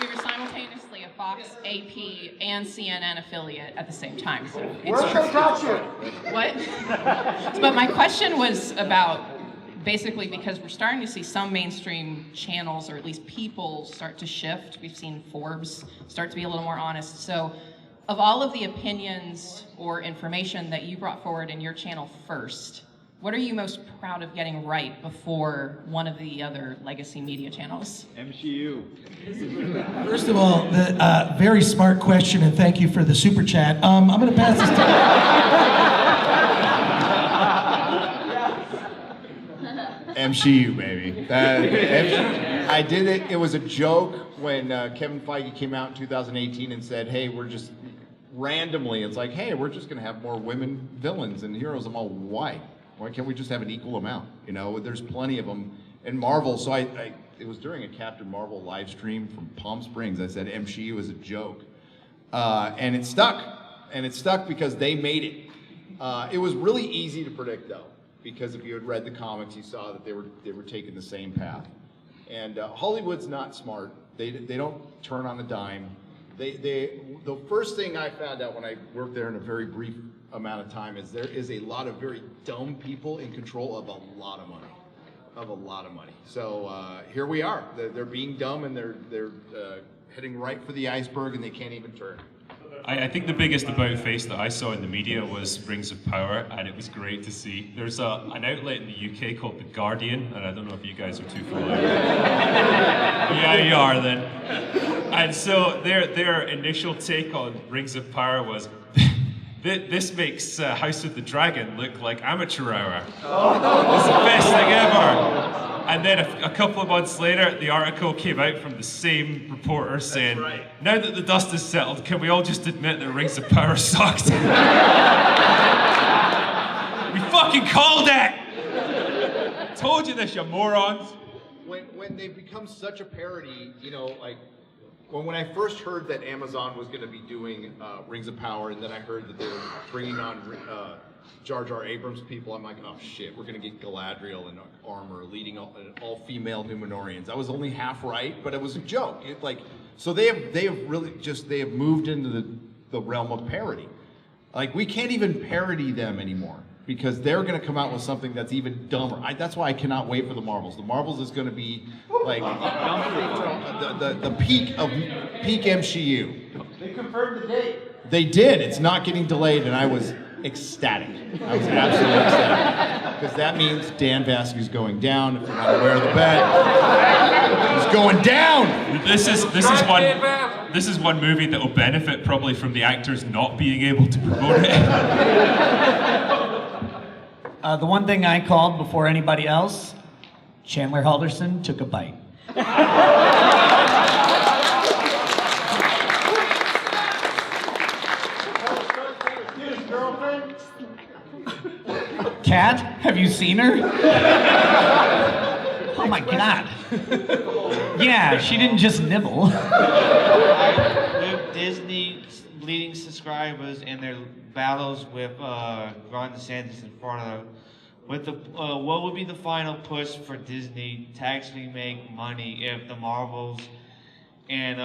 We were simultaneously a Fox, AP, and CNN affiliate at the same time. So it's true. What? But my question was about basically because we're starting to see some mainstream channels, or at least people, start to shift. We've seen Forbes start to be a little more honest. So of all of the opinions or information that you brought forward in your channel first, what are you most proud of getting right before one of the other legacy media channels? MCU. First of all, very smart question, and thank you for the super chat. I'm going to pass this to MCU, baby. I did it. It was a joke when Kevin Feige came out in 2018 and said, hey, we're just randomly, it's like, hey, we're just going to have more women villains and heroes. I'm all, why? Why can't we just have an equal amount? There's plenty of them in Marvel. So it was during a Captain Marvel live stream from Palm Springs. I said MCU is a joke. And it stuck. And it stuck because they made it. It was really easy to predict, though. because if you had read the comics, you saw that they were taking the same path. And Hollywood's not smart. They don't turn on a dime. The first thing I found out when I worked there in a very brief amount of time is there is a lot of very dumb people in control of a lot of money. So here we are. They're being dumb, and they're heading right for the iceberg, and they can't even turn. I think the biggest about face that I saw in the media was Rings of Power, and it was great to see. There's an outlet in the UK called The Guardian, and I don't know if you guys are too familiar. Yeah, you are then. And so their initial take on Rings of Power was, this makes House of the Dragon look like amateur hour. It's the best thing ever. And then a couple of months later, the article came out from the same reporter saying, now that the dust has settled, can we all just admit that Rings of Power sucked? We fucking called it! Told you this, you morons. When they become such a parody, like, when I first heard that Amazon was going to be doing Rings of Power, and then I heard that they were bringing on Jar Jar Abrams people, I'm like, oh shit, we're going to get Galadriel in armor leading all-female Numenorians. I was only half right, but it was a joke. So they have moved into the realm of parody. Like, we can't even parody them anymore, because they're going to come out with something that's even dumber. That's why I cannot wait for the Marvels. The Marvels is going to be like the peak MCU. They confirmed the date. They did. It's not getting delayed, and I was ecstatic. I was absolutely ecstatic, because that means Dan Vasquez going down. If you're not aware of the bet, he's going down. This is one movie that will benefit probably from the actors not being able to promote it. The one thing I called before anybody else, Chandler Halderson took a bite. Kat, have you seen her? Oh my God. Yeah, she didn't just nibble. With Disney's leading subscribers and their battles with Ron DeSantis in Florida, what would be the final push for Disney to actually make money if the Marvels and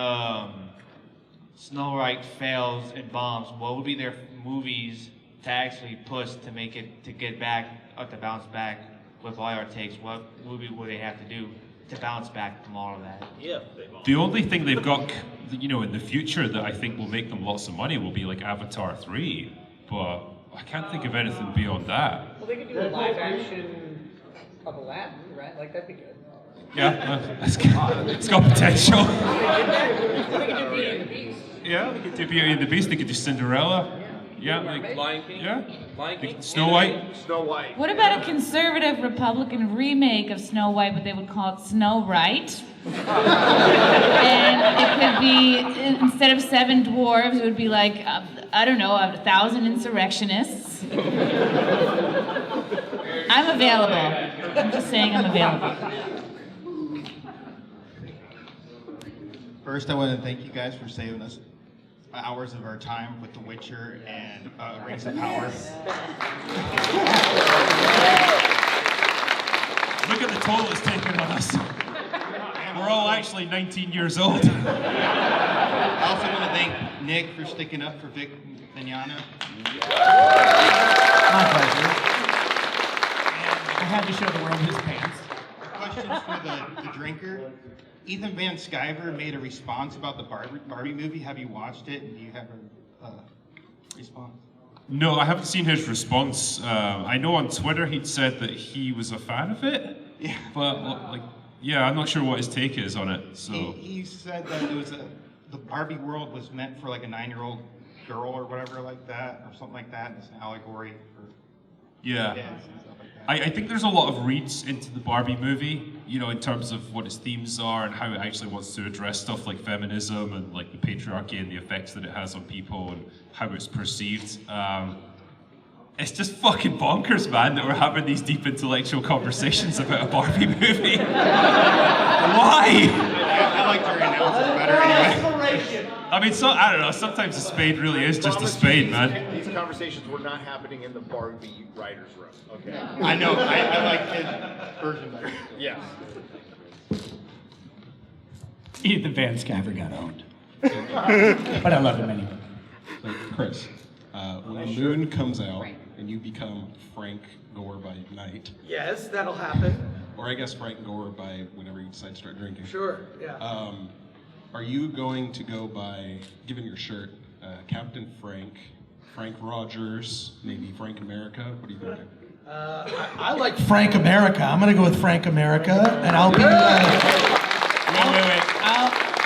Snow White fails and bombs? What would be their movies to actually push to make it, to get back, or to bounce back with all our takes? What movie would they have to do to bounce back from all of that? Yeah. The only thing they've got, in the future that I think will make them lots of money will be like Avatar 3, but I can't think of anything beyond that. Well, they could do a live action of Aladdin, right? Like, that'd be good. Yeah, it's got potential. They could do Beauty and the Beast. Yeah, they could do Beauty and the Beast, they could do Cinderella. Yeah, Lion King. Yeah. Lion King. Snow White. Snow White. What about a conservative Republican remake of Snow White, but they would call it Snow Right? And it could be, instead of 7 dwarves, it would be like, 1,000 insurrectionists. I'm available. I'm just saying I'm available. First, I want to thank you guys for saving us hours of our time with The Witcher and Rings of Power. Look at the toll it's taken on us. We're all actually 19 years old. I also want to thank Nick for sticking up for Vic Mignogna. My pleasure. I had to show the world his pants. Questions for the drinker. Ethan Van Sciver made a response about the Barbie movie. Have you watched it? And do you have a response? No, I haven't seen his response. I know on Twitter he'd said that he was a fan of it. Yeah. But I'm not sure what his take is on it. So he said that it was the Barbie world was meant for like a 9-year-old girl or whatever like that, or something like that. And it's an allegory for yeah. kids and stuff like that. I think there's a lot of reads into the Barbie movie, in terms of what its themes are and how it actually wants to address stuff like feminism and like the patriarchy and the effects that it has on people and how it's perceived. It's just fucking bonkers, man, that we're having these deep intellectual conversations about a Barbie movie. Why? I like your analysis better anyway. I mean, I don't know. Sometimes a spade really is just a spade, man. These conversations were not happening in the Barbie writers' room. Okay. I know. I like his version better. Yeah. Ethan Van Sciver got owned. But I love him anyway. So, Chris, when the moon comes out and you become Frank Gore by night, Yes, that'll happen. or I guess Frank Gore by whenever you decide to start drinking. Sure, yeah. Are you going to go by, given your shirt, Captain Frank, Frank Rogers, maybe Frank America? What are you thinking? I like Frank America. I'm gonna go with Frank America, and I'll be. Wait. Are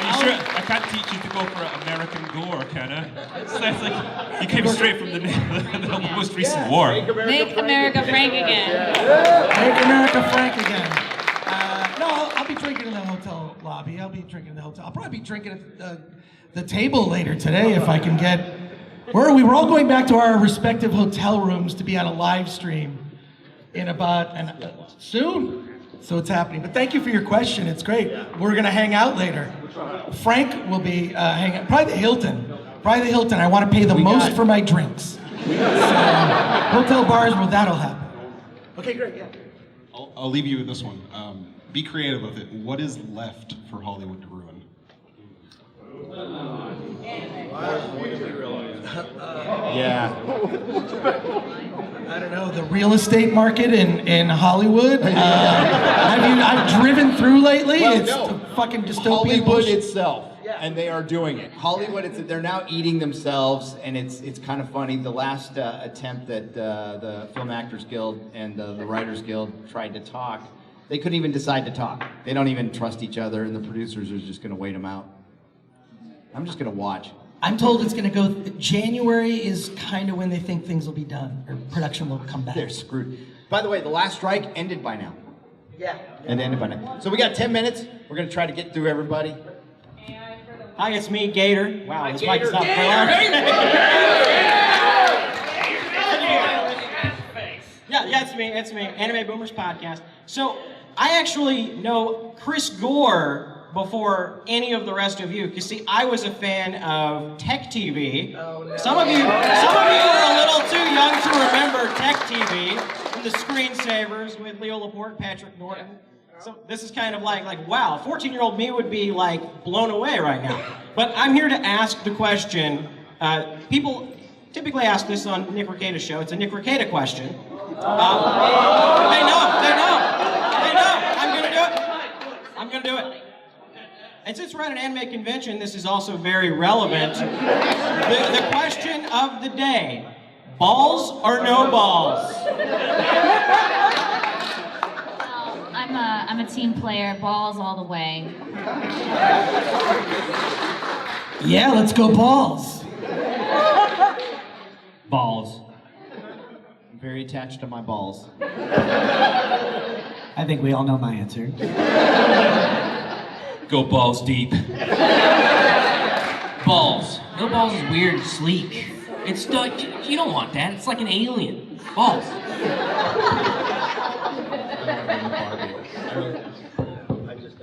you sure? I can't teach you to go for American Gore, can I? Sounds like you came straight from the most recent war. Make America Frank again. Make America Frank again. No, I'll be drinking in the hotel lobby. I'll be drinking in the hotel. I'll probably be drinking at the table later today if I can get. Where are we? We're all going back to our respective hotel rooms to be on a live stream in about soon. So it's happening. But thank you for your question. It's great. We're gonna hang out later. Frank will be hanging out. Probably the Hilton. I want to pay the most for my drinks. So, hotel bars, well, that'll happen. Okay, great. Yeah. I'll leave you with this one. Be creative with it. What is left for Hollywood to ruin? Yeah. I don't know, the real estate market in Hollywood. I've driven through lately. Well, it's no. the fucking dystopian Hollywood bullshit. itself, and they are doing it. Hollywood, they're now eating themselves, and it's kind of funny. The last attempt that the Film Actors Guild and the Writers Guild tried to talk, they couldn't even decide to talk. They don't even trust each other, and the producers are just going to wait them out. I'm just going to watch. I'm told it's going to go. January is kind of when they think things will be done, or production will come back. They're screwed. By the way, the last strike ended by now. Yeah. It ended by now. So we got 10 minutes. We're going to try to get through everybody. Hi, it's me, Gator. Wow, this mic's not Yeah, it's me. Anime Boomers Podcast. So, I actually know Chris Gore before any of the rest of you, because see, I was a fan of Tech TV. Oh, no. Some of you are a little too young to remember Tech TV and the screensavers with Leo Laporte, Patrick Norton. So this is kind of like wow, 14-year-old me would be like blown away right now. But I'm here to ask the question. People typically ask this on Nick Rekieta's show. It's a Nick Rekieta question. They know. I'm gonna do it. And since we're at an anime convention, this is also very relevant. The question of the day, balls or no balls? I'm a team player, balls all the way. Yeah, let's go balls. Balls. I'm very attached to my balls. I think we all know my answer. Go balls deep. Balls. No balls is weird and sleek. It's like, you don't want that. It's like an alien. Balls.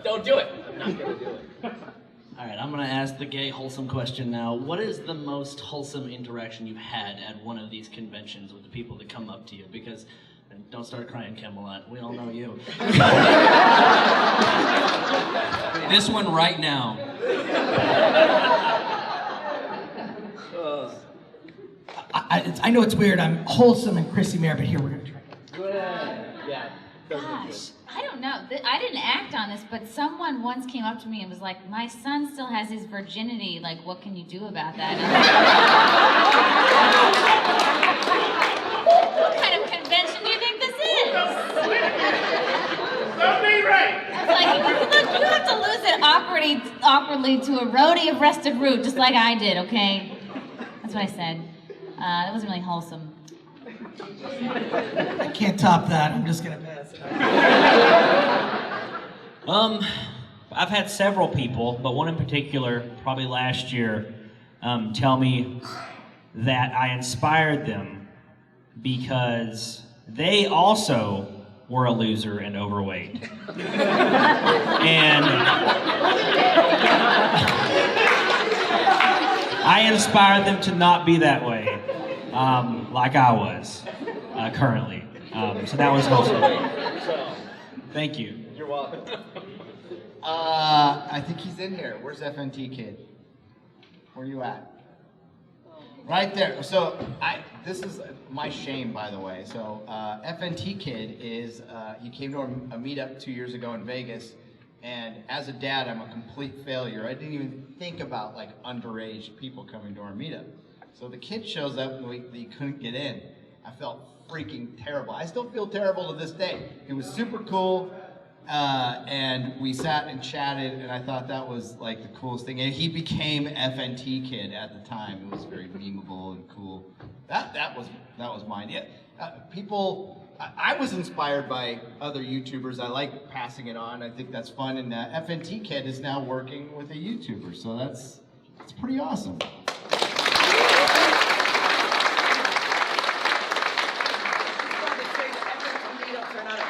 Don't do it. I'm not gonna do it. All right, I'm gonna ask the gay wholesome question now. What is the most wholesome interaction you've had at one of these conventions with the people that come up to you? Because, and don't start crying, Camelot. We all know you. This one right now. I know it's weird. I'm wholesome and Chrissy Mayer, but here we're gonna try. Yeah. Gosh, I don't know. I didn't act on this, but someone once came up to me and was like, "My son still has his virginity. Like, what can you do about that?" What kind of convention do you think this is? Don't be right. I was like, look, you have to lose it awkwardly to a roadie of rested root, just like I did. Okay, that's what I said. That wasn't really wholesome. I can't top that. I'm just gonna pass it. I've had several people, but one in particular, probably last year, tell me that I inspired them because they also were a loser and overweight. And I inspired them to not be that way, like I was currently. So that was wholesome. Thank you. You're welcome. I think he's in here. Where's FNT Kid? Where you at? Right there. So this is my shame, by the way. So FNT Kid is he came to a meetup 2 years ago in Vegas, and as a dad, I'm a complete failure. I didn't even think about like underage people coming to our meetup. So the kid shows up and he couldn't get in. I felt freaking terrible. I still feel terrible to this day. It was super cool. And we sat and chatted, and I thought that was like the coolest thing. And he became FNT Kid at the time. It was very memeable and cool. That was mine. Yeah, I was inspired by other YouTubers. I like passing it on. I think that's fun. And FNT Kid is now working with a YouTuber, so that's pretty awesome.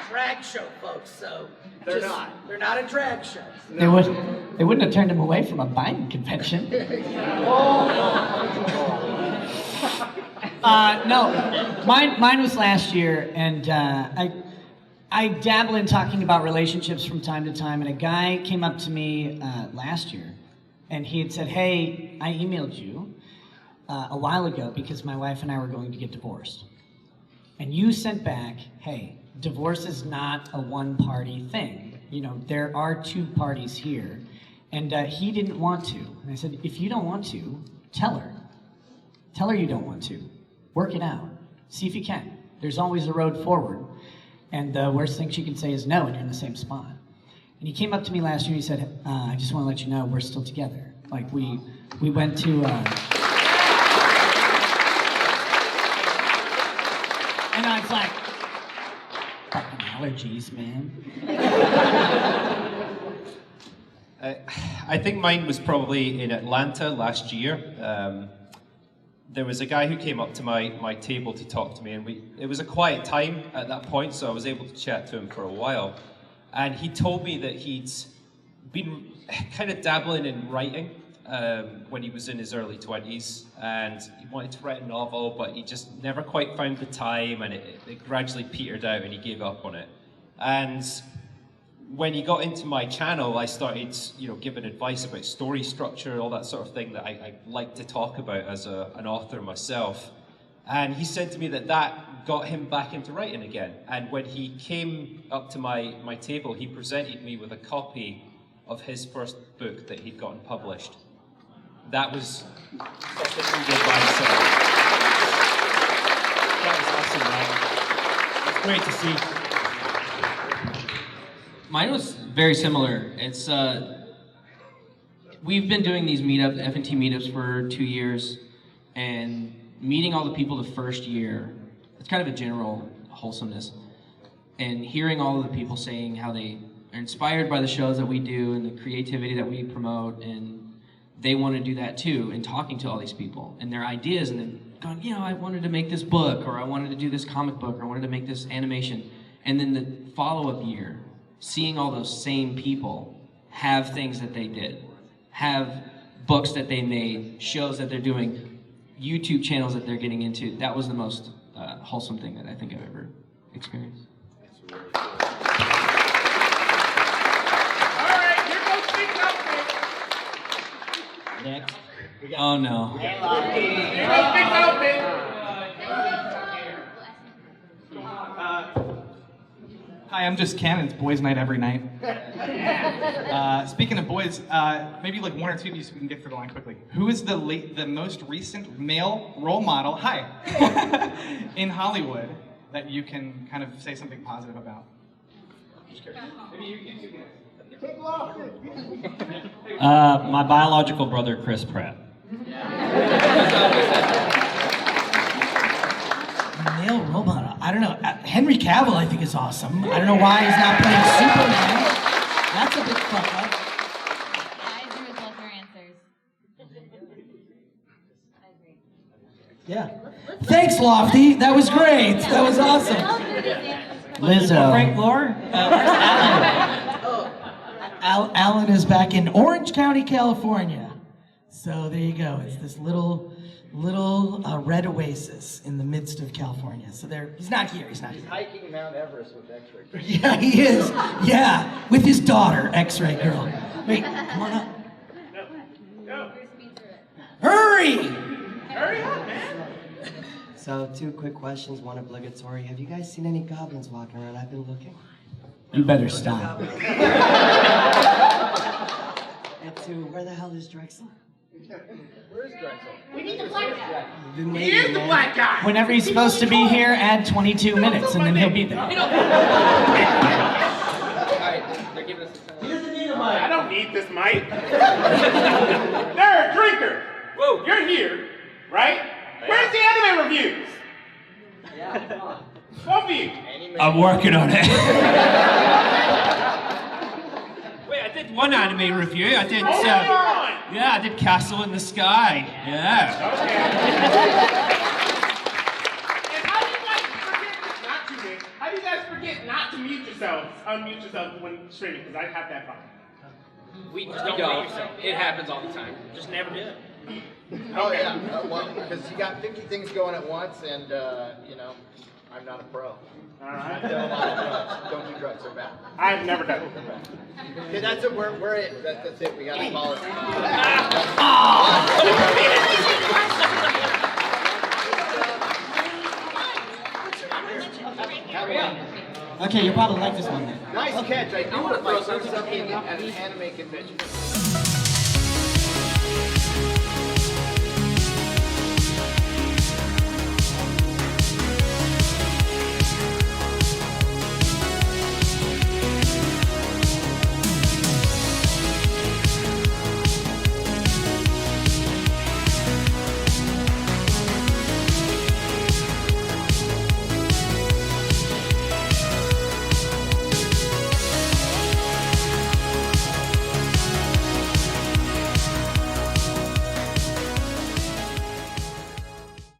Drag show, folks. So They're not. They're not a drag show. They wouldn't have turned him away from a Biden convention. No, mine was last year, and I dabble in talking about relationships from time to time. And a guy came up to me last year, and he had said, "Hey, I emailed you a while ago because my wife and I were going to get divorced, and you sent back, hey, divorce is not a one-party thing. You know, there are two parties here." And he didn't want to. And I said, if you don't want to, tell her. Tell her you don't want to. Work it out. See if you can. There's always a road forward. And the worst thing she can say is no, and you're in the same spot. And he came up to me last year and he said, I just want to let you know we're still together. Like, we went to... And I was like, fucking allergies, man. I think mine was probably in Atlanta last year. There was a guy who came up to my table to talk to me, and it was a quiet time at that point, so I was able to chat to him for a while. And he told me that he'd been kind of dabbling in writing when he was in his early 20s, and he wanted to write a novel, but he just never quite found the time, and it gradually petered out, and he gave up on it. And when he got into my channel, I started, giving advice about story structure, all that sort of thing that I like to talk about as an author myself. And he said to me that got him back into writing again. And when he came up to my table, he presented me with a copy of his first book that he'd gotten published. That was such a good advice. That was awesome, man. It's great to see. Mine was very similar. It's we've been doing these FNT meetups for 2 years, and meeting all the people the first year, it's kind of a general wholesomeness. And hearing all of the people saying how they are inspired by the shows that we do and the creativity that we promote, and they want to do that too, and talking to all these people and their ideas, and then going, I wanted to make this book, or I wanted to do this comic book, or I wanted to make this animation. And then the follow-up year, seeing all those same people have things that they did, have books that they made, shows that they're doing, YouTube channels that they're getting into, that was the most wholesome thing that I think I've ever experienced. Next. Oh no. Hi, I'm just Ken. It's boys' night every night. Speaking of boys, maybe like one or two of you so we can get through the line quickly. Who is the most recent male role model, in Hollywood that you can kind of say something positive about? Maybe you two guys. My biological brother, Chris Pratt. Male role model. I don't know. Henry Cavill, I think, is awesome. I don't know why he's not playing Superman. That's a big fuck up. I agree with both your answers. Yeah. Thanks, Lofty. That was great. That was awesome. Lizzo. Frank Lore? Where's Alan? Alan is back in Orange County, California. So there you go. It's this little red oasis in the midst of California. So he's not here. He's not here. Hiking Mount Everest with X-ray. Yeah, he is. Yeah, with his daughter, X-ray girl. Wait, come on up. Go. Hurry! Hurry up, man. So, 2 quick questions, one obligatory. Have you guys seen any goblins walking around? I've been looking. You better stop. And 2, where the hell is Drexel? Where's Drexel? We need the black guy. Been He waiting, is the man. black guy. Whenever he's supposed to be here, add 22 minutes and then he'll be there. He doesn't need a mic. I don't need this mic. Nerd drinker. Whoa, you're here, right? Where's the anime reviews? Yeah. Both of you. I'm working on it. Wait, I did one anime review. I did. Only one. Yeah, I did Castle in the Sky. Yeah. And how do you guys forget not to mute? How do you guys forget not to mute yourselves, unmute yourselves when streaming? Because I have that problem. We just don't know yourself. It happens all the time. Just never do it. Oh yeah, well, because you got 50 things going at once, and you know, I'm not a pro. Alright. Don't do drugs, they're bad. I've never done it. Okay, that's it. We're it. That's it. We gotta call it. Okay, you'll probably like this one then. Nice catch. I do want to throw something at an anime convention.